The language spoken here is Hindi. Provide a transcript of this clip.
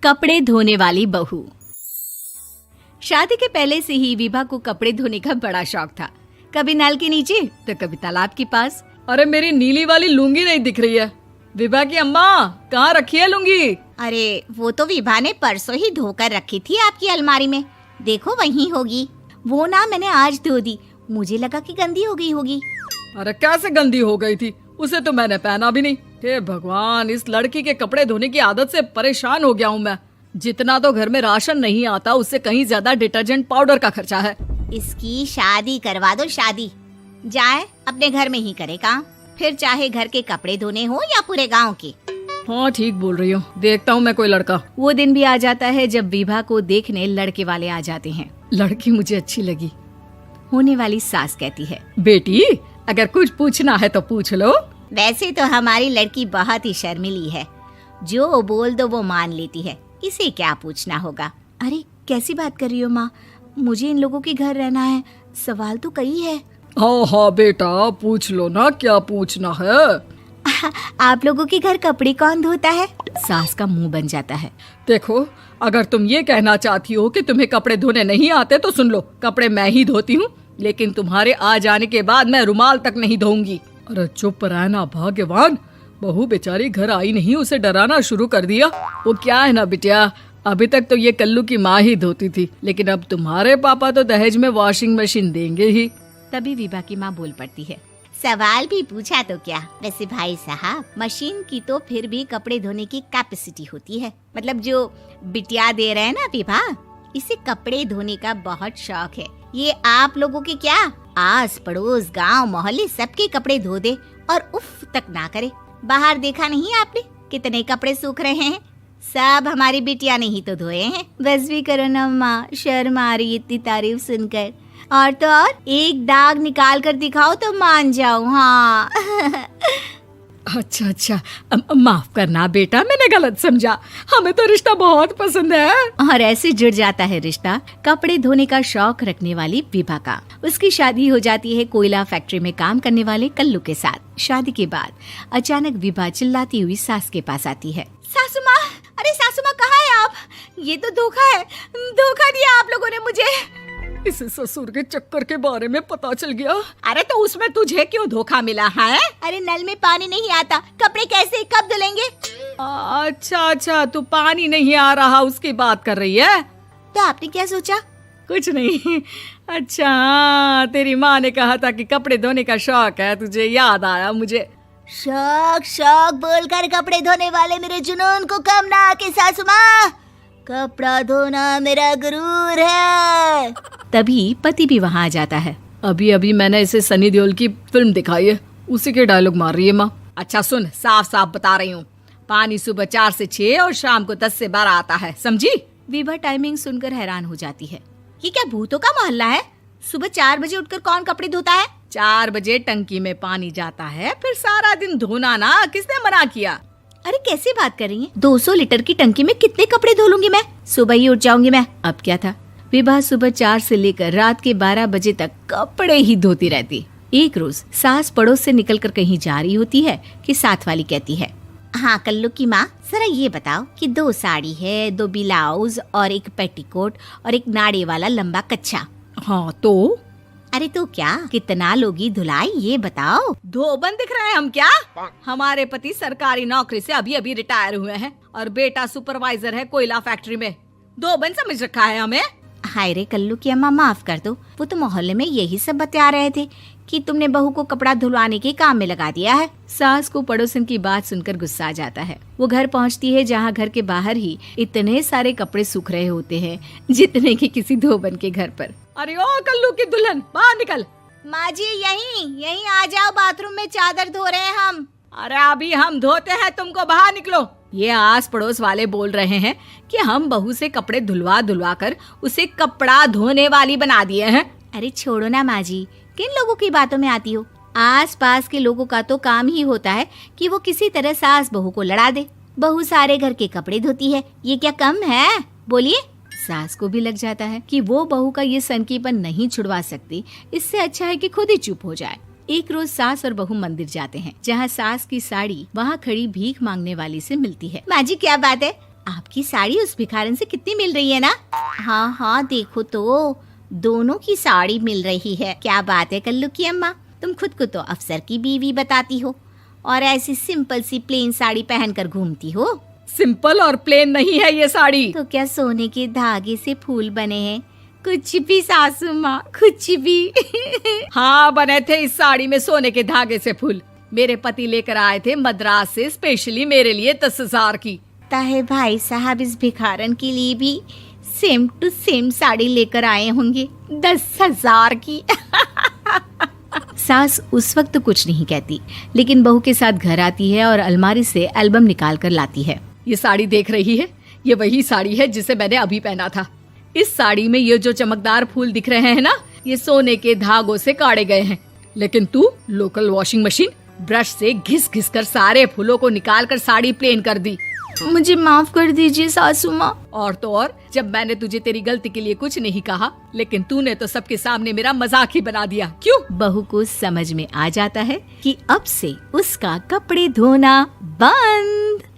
कपड़े धोने वाली बहू। शादी के पहले से ही विभा को कपड़े धोने का बड़ा शौक था। कभी नल के नीचे तो कभी तालाब के पास। अरे मेरी नीली वाली लुंगी नहीं दिख रही है। विभा की अम्मा, कहाँ रखी है लुंगी? अरे वो तो विभा ने परसों ही धोकर रखी थी आपकी अलमारी में, देखो वहीं होगी। वो ना मैंने आज धो दी, मुझे लगा कि गंदी हो गई होगी। अरे कैसे गंदी हो गई थी? उसे तो मैंने पहना भी नहीं। हे भगवान, इस लड़की के कपड़े धोने की आदत से परेशान हो गया हूँ मैं। जितना तो घर में राशन नहीं आता, उससे कहीं ज्यादा डिटर्जेंट पाउडर का खर्चा है। इसकी शादी करवा दो, शादी जाए अपने घर में ही करे काम, फिर चाहे घर के कपड़े धोने हो या पूरे गांव के। हाँ ठीक बोल रही हूँ, देखता हूँ मैं कोई लड़का। वो दिन भी आ जाता है जब विभा को देखने लड़के वाले आ जाते हैं। लड़की मुझे अच्छी लगी। होने वाली सास कहती है, बेटी अगर कुछ पूछना है तो पूछ लो। वैसे तो हमारी लड़की बहुत ही शर्मीली है, जो बोल दो वो मान लेती है, इसे क्या पूछना होगा। अरे कैसी बात कर रही हो माँ, मुझे इन लोगों के घर रहना है, सवाल तो कई है। हाँ हाँ बेटा, पूछ लो ना, क्या पूछना है। आप लोगों के घर कपड़े कौन धोता है? सास का मुंह बन जाता है। देखो, अगर तुम ये कहना चाहती हो कि तुम्हें कपड़े धोने नहीं आते तो सुन लो, कपड़े मैं ही धोती हूँ, लेकिन तुम्हारे आ जाने के बाद मैं रुमाल तक नहीं धोऊंगी। अरे चुप रहना भाग्यवान, बहू बेचारी घर आई नहीं, उसे डराना शुरू कर दिया। वो क्या है ना बिटिया, अभी तक तो ये कल्लू की माँ ही धोती थी, लेकिन अब तुम्हारे पापा तो दहेज में वॉशिंग मशीन देंगे ही। तभी विभा की माँ बोल पड़ती है, सवाल भी पूछा तो क्या। वैसे भाई साहब, मशीन की तो फिर भी कपड़े धोने की कैपेसिटी होती है। मतलब जो बिटिया दे रहे हैं ना विभा, इसे कपड़े धोने का बहुत शौक है। ये आप लोगों के क्या, आस पड़ोस गांव मोहल्ले सबके कपड़े धो दे और उफ तक ना करे। बाहर देखा नहीं आपने कितने कपड़े सूख रहे हैं? सब हमारी बिटिया ने ही तो धोए हैं। बस भी करो ना माँ, शर्म आ रही इतनी तारीफ सुनकर। और तो और एक दाग निकाल कर दिखाओ तो मान जाऊं। हाँ अच्छा, माफ करना बेटा, मैंने गलत समझा। हमें तो रिश्ता बहुत पसंद है। और ऐसे जुड़ जाता है रिश्ता कपड़े धोने का शौक रखने वाली विभा का। उसकी शादी हो जाती है कोयला फैक्ट्री में काम करने वाले कल्लू के साथ। शादी के बाद अचानक विभा चिल्लाती हुई सास के पास आती है। सासू माँ, अरे सासू माँ कहाँ है आप? ये तो धोखा है, धोखा दिया आप लोगों ने मुझे। इसे ससुर के चक्कर के बारे में पता चल गया। अरे तो उसमें तुझे क्यों धोखा मिला है? अरे नल में पानी नहीं आता, कपड़े कैसे कब धुलेंगे? अच्छा, तू पानी नहीं आ रहा उसकी बात कर रही है। तो आपने क्या सोचा? कुछ नहीं। अच्छा, तेरी माँ ने कहा था कि कपड़े धोने का शौक है तुझे, याद आया मुझे। शौक बोलकर कपड़े धोने वाले मेरे जुनून को कम ना आके सासू माँ, कपड़ा धोना मेरा गुरूर है। तभी पति भी वहाँ आ जाता है। अभी मैंने इसे सनी देओल की फिल्म दिखाई है, उसी के डायलॉग मार रही है माँ। अच्छा सुन, साफ साफ बता रही हूँ, पानी सुबह 4 से 6 और शाम को 10 से 12 आता है, समझी? विभा टाइमिंग सुनकर हैरान हो जाती है। ये क्या भूतों का मोहल्ला है? सुबह 4 बजे उठकर कौन कपड़े धोता है? 4 बजे टंकी में पानी जाता है, फिर सारा दिन धोना ना, किसने मना किया? अरे कैसी बात कर रही हैं? 200 लीटर की टंकी में कितने कपड़े धो लूंगी मैं? सुबह ही उठ जाऊंगी मैं। अब क्या था, विभा सुबह 4 से लेकर रात के 12 बजे तक कपड़े ही धोती रहती। एक रोज सास पड़ोस से निकलकर कहीं जा रही होती है कि साथ वाली कहती है, हाँ कल्लू की माँ, जरा ये बताओ कि 2 साड़ी है, 2 ब्लाउज और एक पेटीकोट और एक नाड़े वाला लंबा कच्छा। हाँ तो? अरे तो क्या, कितना लोगी धुलाई ये बताओ। धोबन दिख रहे हैं हम क्या? हमारे पति सरकारी नौकरी से अभी रिटायर हुए हैं और बेटा सुपरवाइजर है कोयला फैक्ट्री में। धोबन समझ रखा है हमें? हाय रे कल्लू की अम्मा, माफ कर दो, वो तो मोहल्ले में यही सब बता रहे थे कि तुमने बहू को कपड़ा धुलवाने के काम में लगा दिया है। सास को पड़ोसन की बात सुनकर गुस्सा आ जाता है। वो घर पहुंचती है जहां घर के बाहर ही इतने सारे कपड़े सूख रहे होते हैं जितने कि किसी धोबन के घर पर। अरे ओ कल्लू की दुल्हन, बाहर निकल। माँ जी यहीं आ जाओ, बाथरूम में चादर धो रहे हैं हम। अरे अभी हम धोते हैं, तुमको बाहर निकलो। ये आस पड़ोस वाले बोल रहे हैं कि हम बहू से कपड़े धुलवा कर उसे कपड़ा धोने वाली बना दिए हैं। अरे छोड़ो ना माँ जी, किन लोगों की बातों में आती हो? आस पास के लोगों का तो काम ही होता है कि वो किसी तरह सास बहू को लड़ा दे। बहू सारे घर के कपड़े धोती है, ये क्या कम है? बोलिए। सास को भी लग जाता है कि वो बहू का ये सनकीपन नहीं छुड़वा सकती, इससे अच्छा है कि खुद ही चुप हो जाए। एक रोज सास और बहू मंदिर जाते हैं, जहाँ सास की साड़ी वहाँ खड़ी भीख मांगने वाली से मिलती है। माँ जी क्या बात है, आपकी साड़ी उस भिखारन से कितनी मिल रही है ना? हाँ हाँ देखो तो, दोनों की साड़ी मिल रही है। क्या बात है कल्लू की अम्मा, तुम खुद को तो अफसर की बीवी बताती हो और ऐसी सिंपल सी प्लेन साड़ी पहनकर घूमती हो। सिंपल और प्लेन नहीं है ये साड़ी। तो क्या सोने के धागे से फूल बने हैं? कुछ भी सासू माँ, कुछ भी। हाँ बने थे इस साड़ी में सोने के धागे से फूल। मेरे पति लेकर आए थे मद्रास से स्पेशली मेरे लिए 10,000 की। ताहे भाई साहब इस भिखारन के लिए भी सेम टू सेम साड़ी लेकर आए होंगे 10,000 की। सास उस वक्त तो कुछ नहीं कहती, लेकिन बहू के साथ घर आती है और अलमारी से एल्बम निकाल कर लाती है। ये साड़ी देख रही है, ये वही साड़ी है जिसे मैंने अभी पहना था। इस साड़ी में ये जो चमकदार फूल दिख रहे हैं ना, ये सोने के धागों से काटे गए हैं। लेकिन तू लोकल वॉशिंग मशीन ब्रश से घिस घिस कर सारे फूलों को निकाल कर साड़ी प्लेन कर दी। मुझे माफ कर दीजिए सासू माँ। और तो और, जब मैंने तुझे तेरी गलती के लिए कुछ नहीं कहा, लेकिन तूने तो सबके सामने मेरा मजाक ही बना दिया। क्यों? बहू को समझ में आ जाता है कि अब से उसका कपड़े धोना बंद।